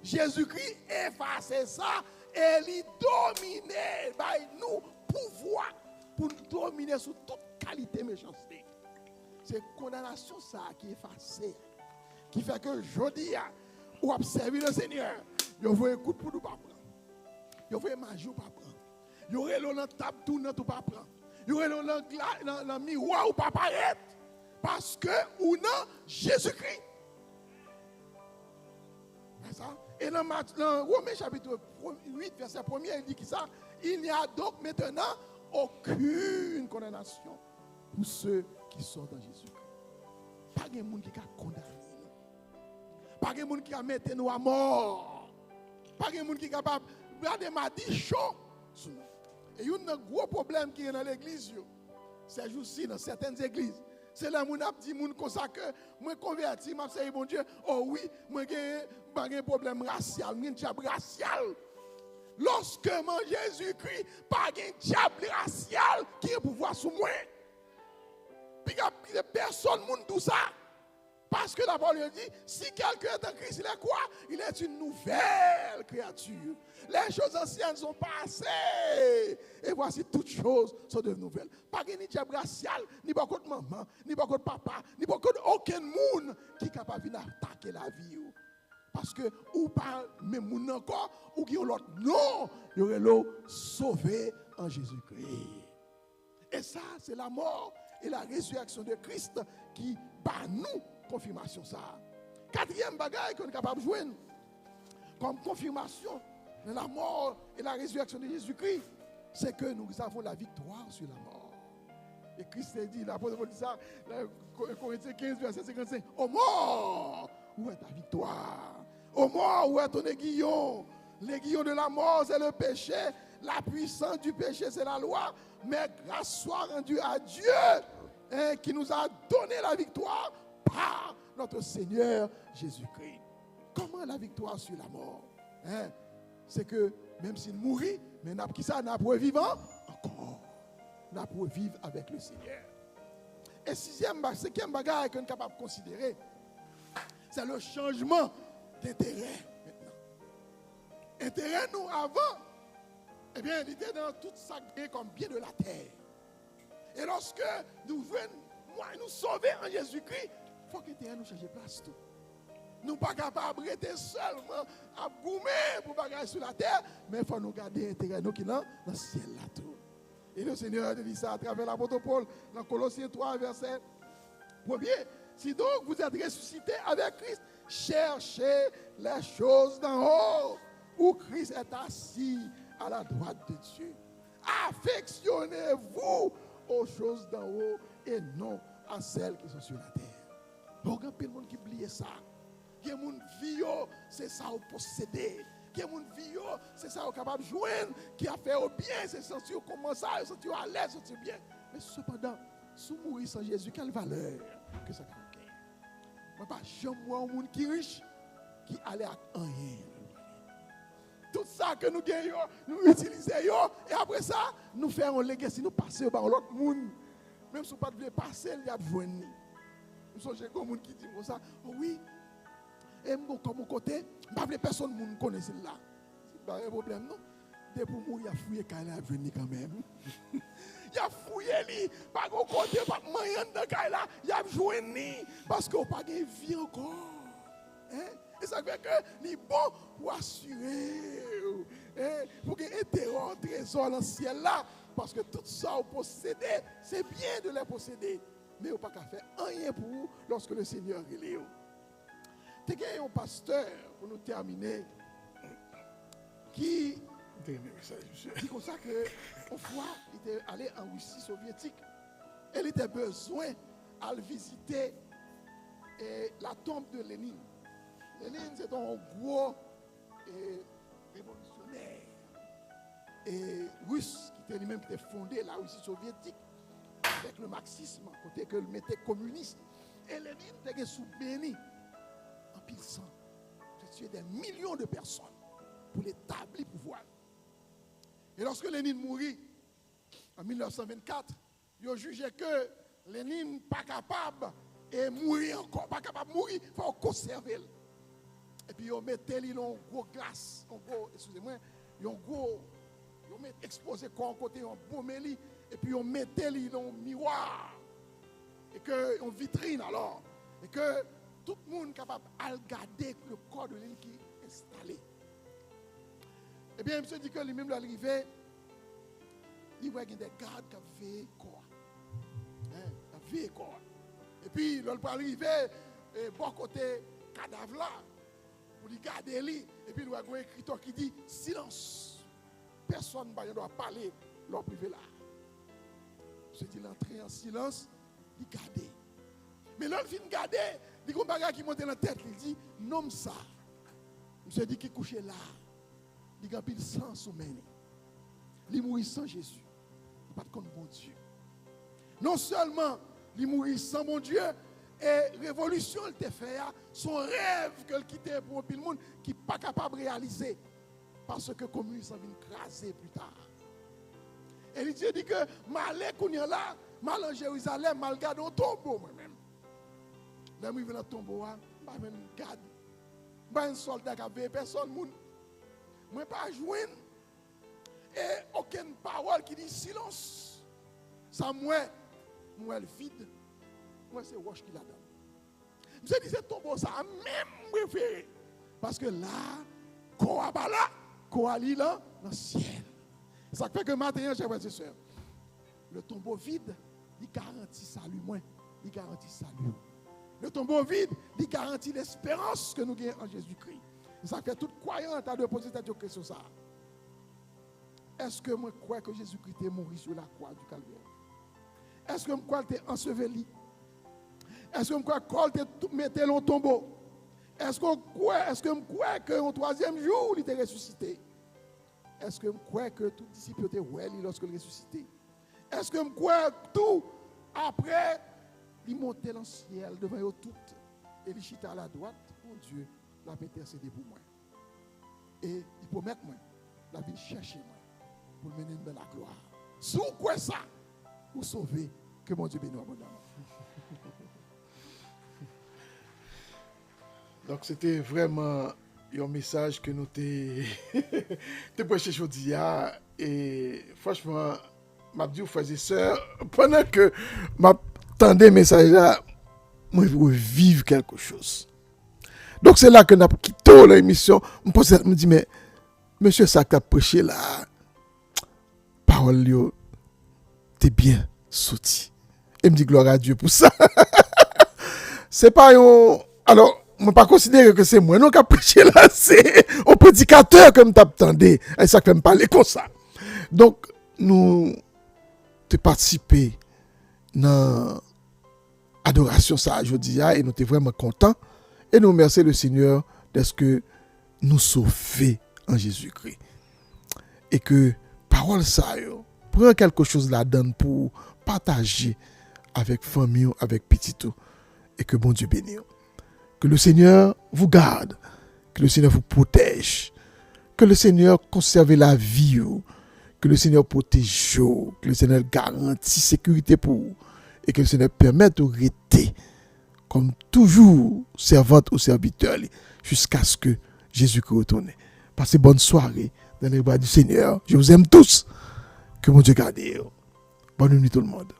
Jésus-Christ effacé ça et il dominer par nous pouvoir pour nous dominer sur toute qualité méchanceté. C'est condamnation ça qui est effacée. Qui fait que jeudi, ou observer le Seigneur, il faut un coup de poudre pas prendre. Il faut un magie pas prendre. Il y aurait l'on table tournant ou pas prendre. Il y aurait l'on dans miroir ou pas paraître. Parce que ou non Jésus-Christ. C'est ça? Et dans Romains chapitre 8 verset 1er, il dit que ça, il n'y a donc maintenant aucune condamnation pour ceux qui sont dans Jésus-Christ. Pas de monde qui a condamné nous. Pas de monde qui a mis nous à mort. Pas de monde qui est capable de garder ma dichon sur nous. Et il y a un gros problème qui est dans l'église. C'est juste dans certaines églises. C'est là où on a dit comme ça que moi converti, m'a dit bon Dieu, oh oui, moi j'ai un problème racial, j'ai un diable racial. Lorsque mon Jésus-Christ pas un diable racial qui a pouvoir sur moi. Puis il y a personne qui tout ça. Parce que la parole dit, si quelqu'un est en Christ, il est quoi? Il est une nouvelle créature. Les choses anciennes sont passées. Et voici toutes choses sont de nouvelles. Pas de ni diable racial, ni beaucoup de maman, ni beaucoup de papa, ni beaucoup aucun monde qui est capable d'attaquer la vie. Parce que ou pas même moun encore, ou qui ont l'autre. Non, il y aurait l'eau sauvé en Jésus-Christ. Et ça, c'est la mort et la résurrection de Christ qui bat nous. Confirmation ça. Quatrième bagaille qu'on est capable de jouer comme confirmation de la mort et la résurrection de Jésus-Christ, c'est que nous avons la victoire sur la mort. Et Christ a dit, l'apôtre Paul dit ça, Corinthiens 15, verset 55, ô mort, où est ta victoire? Ô mort, où est ton aiguillon? L'aiguillon de la mort, c'est le péché. La puissance du péché, c'est la loi. Mais grâce soit rendue à Dieu qui nous a donné la victoire par notre Seigneur Jésus-Christ. Comment la victoire sur la mort? C'est que même s'il mourit, mais qui ça n'a pas vivant encore. N'a pas vivre avec le Seigneur. Et cinquième bagage qu'on est capable de considérer, c'est le changement d'intérêt maintenant. Intérêt nous avant, eh bien, il était dans tout ça comme bien de la terre. Et lorsque nous venons nous sauver en Jésus-Christ, il faut que l'intérêt nous change de place tout. Nous ne sommes pas capables de rester seulement à goumer pour bagager sur la terre, mais il faut nous garder l'intérêt nous qui dans le ciel là tout. Et le Seigneur dit ça à travers l'apôtre Paul dans Colossiens 3, verset 1er. Si donc vous êtes ressuscités avec Christ, cherchez les choses d'en haut, où Christ est assis à la droite de Dieu. Affectionnez-vous aux choses d'en haut et non à celles qui sont sur la terre. Donc, il y a plein de monde qui oublie ça. Il y a des gens qui vivent, c'est ça au posséder. Il y a des gens qui vivent, c'est ça au capable de joindre, qui a fait au bien, c'est sentir comment ça, sentir à l'aise, sentir bien. Mais cependant, si vous mourrez sans Jésus, quelle valeur que ça a? Je ne vois pas jamais un monde qui est riche, qui allait à rien. Tout ça que nous gagnons, nous utilisons, et après ça, nous faisons un legacy, nous passons par l'autre monde. Même si vous ne pouvez pas passer, il y a besoin de nous. Nous sommes des gens qui disent ça, oh oui, et comme mon côté, je ne veux pas personne ne connaît cela. Ce n'est pas un problème, non? Dès pour moi, il a fouillé quand il a venu quand même. Il a fouillé, pas de côté, pas de moyen de là, il a joué, parce qu'on n'a pas de vie encore. Et ça fait que c'est bon pour assurer, pour qu'il y ait un trésor dans le ciel là, parce que tout ça vous possédez, c'est bien de les posséder, mais vous n'avez pas faire rien pour vous lorsque le Seigneur est là. Tu as un pasteur, pour nous terminer, qui dit comme ça qu'une fois, il était allé en Russie soviétique. Et il était besoin d'aller visiter la tombe de Lénine. Lénine, c'est un gros révolutionnaire russe qui était lui-même fondé la Russie soviétique avec le marxisme, côté que le mettait communiste. Et Lénine était soubéni en pile sang. Il a tué des millions de personnes pour l'établir pouvoir. Et lorsque Lénine mourit en 1924, il a jugé que Lénine n'est pas capable de mourir encore, pas capable de mourir, il faut conserver. Et puis ils mettaient lui dans une grosse glace, excusez-moi, ils ont exposé corps côté, ils ont bombé lui, et puis ils mettaient lui dans un miroir, et que une vitrine alors, et que tout le monde est capable de regarder le corps de Lénine qui est installé. Eh bien, monsieur dit que lui-même l'arrivée, il voit des gardes qui ont veillé corps. Veillé corps. Et puis, l'on peut arriver, bon côté cadavre là, pour lui garder lui. Et puis, il y a un écriteur qui dit silence. Personne ne doit parler, leur privé là. Monsieur dit l'entrée en silence, il garde. Mais l'on vient garder, il y a un bagage qui monte dans la tête, il dit nomme ça. Monsieur dit qu'il couche là. Il a pile sang soumené. Il mourit sans Jésus. Il pas de compte bon Dieu. Non seulement il mourit sans bon Dieu, et révolution il t'a fait son rêve qu'il quittait pour un pile monde qui n'est pas capable de réaliser parce que le communisme vient craser plus tard. Et il dit que malé qu'on y là, mal en Jérusalem, mal garde un tombeau moi-même. Là moi je vais dans le tombeau, je vais garde. Je vais un soldat qui a veillé personne monde. Moi pas joindre et aucune parole qui dit silence. Ça moi vide. Moi c'est roche qui la donne. Je dis c'est tombeau ça même préféré parce que là quoi ba là, quoi li là dans le ciel. Ça fait que maintenant chers frères et sœurs, le tombeau vide, il garantit salut moins, il garantit salut. Le tombeau vide, il garantit l'espérance que nous gagnons en Jésus-Christ. Ça fait tout croyant a de poser cette question ça. Est-ce que moi crois que Jésus-Christ est mort sur la croix du Calvaire? Est-ce que moi crois qu'il est enseveli? Est-ce que moi crois qu'il est mis dans le tombeau? Est-ce que moi crois qu'au troisième jour il est ressuscité? Est-ce que moi crois que tout disciple était ouéli lorsqu'il est ressuscité? Est-ce que moi crois tout après il montait dans le ciel devant eux toutes et il chita à la droite? Mon Dieu, la paix intercédé pour moi. Et il promet moi, la vie chercher moi pour le mener dans la gloire. Si vous croyez ça, vous sauvez, que mon Dieu bénisse abondamment. Donc c'était vraiment un message que nous t'ai prêché aujourd'hui. Et franchement, m'a dit aux frères et sœurs, pendant que m'attendais message là, moi je veux vivre quelque chose. Donc c'est là que nous avons quitté l'émission. Je me dis, mais monsieur ça qui a prêché là, parole yo, t'es bien sorti. Et me dit gloire à Dieu pour ça. C'est pas un... Alors, je ne pas considérer que c'est moi non qui a prêché là, c'est un prédicateur que je t'attendais. Et ça fait me parler comme ça. Donc, nous te participer dans l'adoration ça aujourd'hui et nous sommes vraiment contents. Et nous remercions le Seigneur de ce que nous sauvons en Jésus-Christ. Et que parole ça, prend quelque chose là-dedans pour partager avec famille, avec petit tout. Et que bon Dieu bénisse. Que le Seigneur vous garde. Que le Seigneur vous protège. Que le Seigneur conserve la vie. Que le Seigneur protège. Que le Seigneur garantit sécurité pour vous. Et que le Seigneur permette de rester comme toujours servante ou serviteur jusqu'à ce que Jésus-Christ retourne. Passez bonne soirée dans les bras du Seigneur. Je vous aime tous. Que mon Dieu garde. Bonne nuit tout le monde.